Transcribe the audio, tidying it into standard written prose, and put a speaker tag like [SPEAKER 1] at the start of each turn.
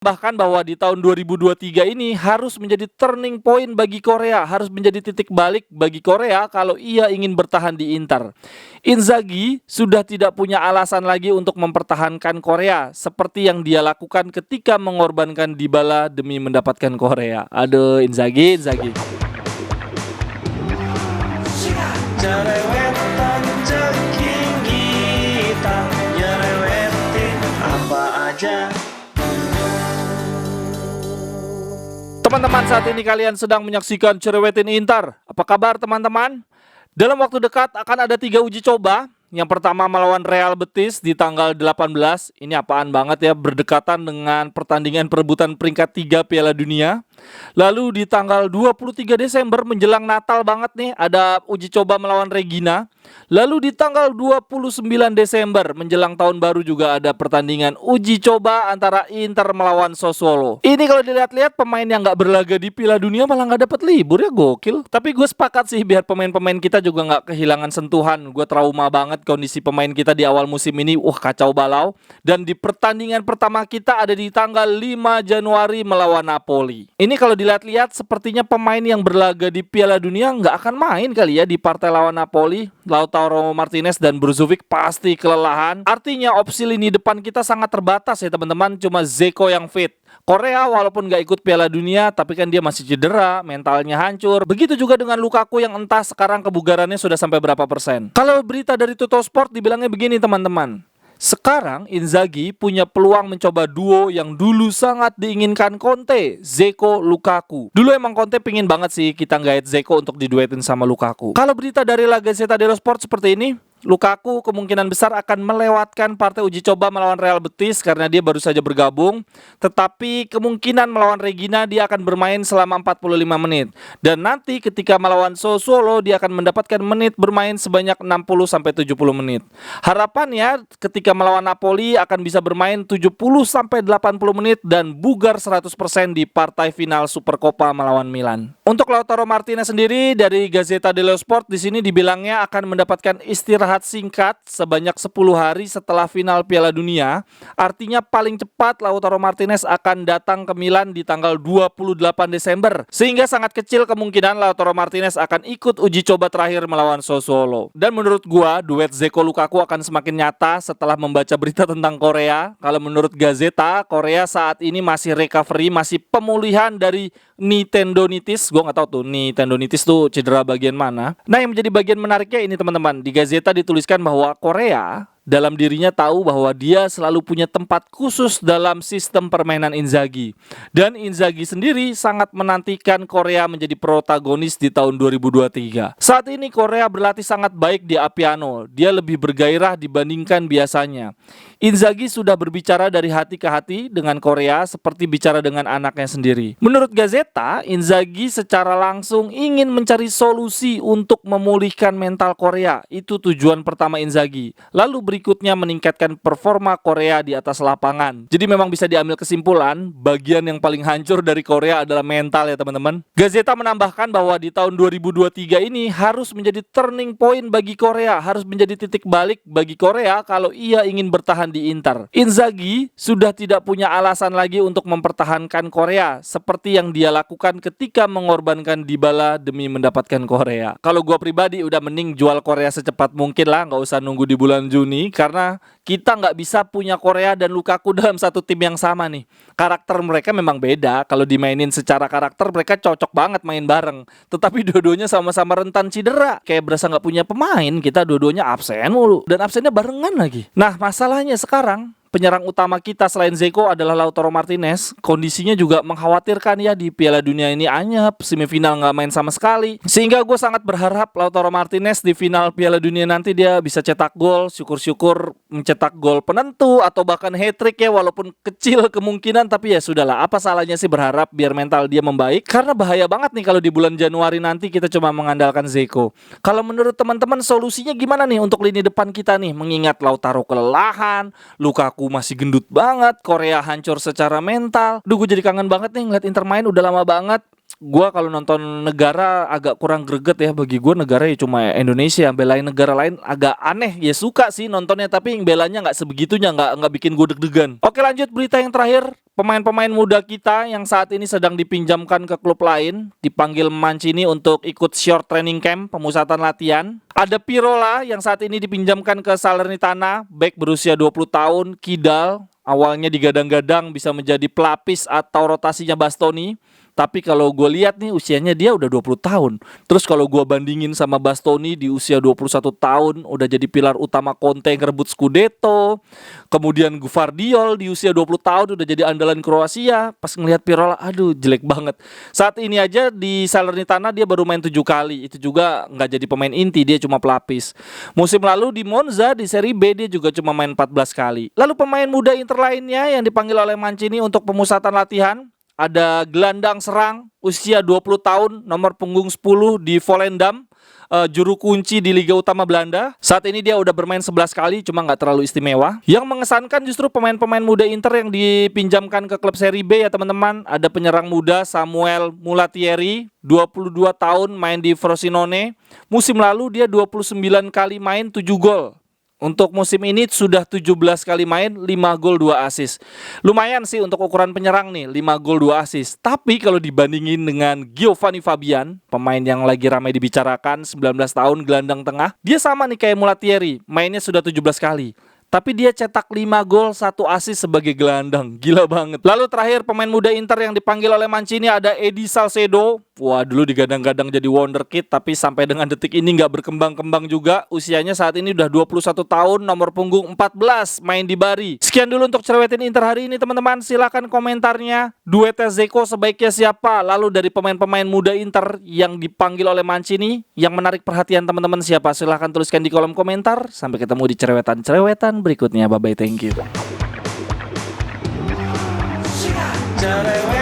[SPEAKER 1] Bahkan bahwa di tahun 2023 ini harus menjadi turning point bagi Korea, harus menjadi titik balik bagi Korea kalau ia ingin bertahan di Inter. Inzaghi sudah tidak punya alasan lagi untuk mempertahankan Korea seperti yang dia lakukan ketika mengorbankan Dybala demi mendapatkan Korea. Aduh, Inzaghi.
[SPEAKER 2] Jerewetan ceking kita, nyerewetin apa aja.
[SPEAKER 1] Teman-teman, saat ini kalian sedang menyaksikan Cerewetin Inter. Apa kabar teman-teman? Dalam waktu dekat akan ada 3 uji coba. Yang pertama melawan Real Betis di tanggal 18. Ini apaan banget ya, berdekatan dengan pertandingan perebutan peringkat 3 Piala Dunia. Lalu di tanggal 23 Desember menjelang Natal banget nih, ada uji coba melawan Regina. Lalu di tanggal 29 Desember menjelang tahun baru juga ada pertandingan uji coba antara Inter melawan Sassuolo. Ini kalau dilihat-lihat pemain yang nggak berlaga di Piala Dunia malah nggak dapat libur ya, gokil. Tapi gue sepakat sih biar pemain-pemain kita juga nggak kehilangan sentuhan. Gue trauma banget kondisi pemain kita di awal musim ini, kacau balau. Dan di pertandingan pertama kita ada di tanggal 5 Januari melawan Napoli. Ini kalau dilihat-lihat sepertinya pemain yang berlaga di Piala Dunia nggak akan main kali ya di partai lawan Napoli. Lautaro Martinez dan Brozovic pasti kelelahan. Artinya opsi lini depan kita sangat terbatas ya teman-teman. Cuma Dzeko yang fit. Korea walaupun nggak ikut Piala Dunia, tapi kan dia masih cedera, mentalnya hancur. Begitu juga dengan Lukaku yang entah sekarang kebugarannya sudah sampai berapa persen. Kalau berita dari Tuttosport dibilangnya begini teman-teman. Sekarang Inzaghi punya peluang mencoba duo yang dulu sangat diinginkan Conte, Dzeko, Lukaku. Dulu emang Conte pingin banget sih kita ngait Dzeko untuk diduetin sama Lukaku. Kalau berita dari La Gazzetta dello Sport seperti ini, Lukaku kemungkinan besar akan melewatkan partai uji coba melawan Real Betis karena dia baru saja bergabung. Tetapi kemungkinan melawan Regina dia akan bermain selama 45 menit. Dan nanti ketika melawan Sassuolo dia akan mendapatkan menit bermain sebanyak 60-70 menit. Harapannya ketika melawan Napoli akan bisa bermain 70-80 menit dan bugar 100% di partai final Supercoppa melawan Milan. Untuk Lautaro Martinez sendiri dari Gazzetta dello Sport di sini dibilangnya akan mendapatkan istirahat singkat sebanyak 10 hari setelah final Piala Dunia. Artinya paling cepat Lautaro Martinez akan datang ke Milan di tanggal 28 Desember. Sehingga sangat kecil kemungkinan Lautaro Martinez akan ikut uji coba terakhir melawan Sassuolo. Dan menurut gua duet Dzeko Lukaku akan semakin nyata setelah membaca berita tentang Korea. Kalau menurut Gazeta, Korea saat ini masih recovery, masih pemulihan dari tendonitis. Gue nggak tahu tuh tendonitis tuh cedera bagian mana. Nah, yang menjadi bagian menariknya ini teman-teman, di Gazeta dituliskan bahwa Korea dalam dirinya tahu bahwa dia selalu punya tempat khusus dalam sistem permainan Inzaghi. Dan Inzaghi sendiri sangat menantikan Korea menjadi protagonis di tahun 2023. Saat ini Korea berlatih sangat baik di Appiano. Dia lebih bergairah dibandingkan biasanya. Inzaghi sudah berbicara dari hati ke hati dengan Korea seperti bicara dengan anaknya sendiri. Menurut Gazeta, Inzaghi secara langsung ingin mencari solusi untuk memulihkan mental Korea. Itu tujuan pertama Inzaghi. Lalu berikutnya meningkatkan performa Korea di atas lapangan. Jadi memang bisa diambil kesimpulan, bagian yang paling hancur dari Korea adalah mental ya teman-teman. Gazeta menambahkan bahwa di tahun 2023 ini harus menjadi turning point bagi Korea, harus menjadi titik balik bagi Korea kalau ia ingin bertahan di Inter. Inzaghi sudah tidak punya alasan lagi untuk mempertahankan Korea seperti yang dia lakukan ketika mengorbankan Dybala demi mendapatkan Korea. Kalau gua pribadi udah mending jual Korea secepat mungkin lah, nggak usah nunggu di bulan Juni karena kita nggak bisa punya Korea dan Lukaku dalam satu tim yang sama nih. Karakter mereka memang beda. Kalau dimainin secara karakter mereka cocok banget main bareng. Tetapi dua-duanya sama-sama rentan cedera. Kayak berasa nggak punya pemain. Kita dua-duanya absen mulu dan absennya barengan lagi. Nah masalahnya sekarang penyerang utama kita selain Dzeko adalah Lautaro Martinez. Kondisinya juga mengkhawatirkan ya, di Piala Dunia ini anyep, semifinal nggak main sama sekali. Sehingga gue sangat berharap Lautaro Martinez di final Piala Dunia nanti dia bisa cetak gol, syukur-syukur mencetak gol penentu atau bahkan hat-trick ya, walaupun kecil kemungkinan, tapi ya sudahlah, apa salahnya sih berharap biar mental dia membaik. Karena bahaya banget nih kalau di bulan Januari nanti kita cuma mengandalkan Dzeko. Kalau menurut teman-teman solusinya gimana nih untuk lini depan kita nih, mengingat Lautaro kelelahan, Lukaku masih gendut banget, Korea hancur secara mental. Duh, gue jadi kangen banget nih ngeliat Inter main, udah lama banget. Gue kalau nonton negara agak kurang greget ya. Bagi gue negara ya cuma Indonesia. Belain negara lain agak aneh. Ya suka sih nontonnya, tapi belanya gak sebegitunya, gak bikin gue deg-degan. Oke, lanjut berita yang terakhir. pemain-pemain muda kita yang saat ini sedang dipinjamkan ke klub lain dipanggil Mancini untuk ikut short training camp, pemusatan latihan. Ada Pirola yang saat ini dipinjamkan ke Salernitana, back berusia 20 tahun, kidal. Awalnya digadang-gadang bisa menjadi pelapis atau rotasinya Bastoni. Tapi kalau gue lihat nih usianya dia udah 20 tahun. Terus kalau gue bandingin sama Bastoni di usia 21 tahun udah jadi pilar utama Conte ngerebut Scudetto. Kemudian Gvardiol di usia 20 tahun udah jadi andalan Kroasia. Pas ngelihat Pirola, aduh jelek banget. Saat ini aja di Salernitana dia baru main 7 kali. Itu juga nggak jadi pemain inti, dia cuma pelapis. Musim lalu di Monza di Serie B dia juga cuma main 14 kali. Lalu pemain muda Inter lainnya yang dipanggil oleh Mancini untuk pemusatan latihan. Ada gelandang serang usia 20 tahun nomor punggung 10 di Volendam, juru kunci di Liga Utama Belanda. Saat ini dia udah bermain 11 kali cuma nggak terlalu istimewa. Yang mengesankan justru pemain-pemain muda Inter yang dipinjamkan ke klub Serie B ya teman-teman. Ada penyerang muda Samuel Mulatieri, 22 tahun main di Frosinone. Musim lalu dia 29 kali main 7 gol. Untuk musim ini sudah 17 kali main, 5 gol 2 assist. Lumayan sih untuk ukuran penyerang nih, 5 gol 2 assist. Tapi kalau dibandingin dengan Giovanni Fabian, pemain yang lagi ramai dibicarakan, 19 tahun gelandang tengah, dia sama nih kayak Mulatieri, mainnya sudah 17 kali. Tapi dia cetak 5 gol 1 assist sebagai gelandang. Gila banget. Lalu terakhir pemain muda Inter yang dipanggil oleh Mancini ada Edi Salcedo. Wah, dulu digadang-gadang jadi wonderkid, tapi sampai dengan detik ini nggak berkembang-kembang juga. Usianya saat ini udah 21 tahun, nomor punggung 14, main di Bari. Sekian dulu untuk Cerewetin Inter hari ini teman-teman. Silahkan komentarnya. Duetnya Dzeko sebaiknya siapa? Lalu dari pemain-pemain muda Inter yang dipanggil oleh Mancini, yang menarik perhatian teman-teman siapa? Silahkan tuliskan di kolom komentar. Sampai ketemu di Cerewetan-Cerewetan berikutnya. Bye-bye, thank you.
[SPEAKER 2] Cerewet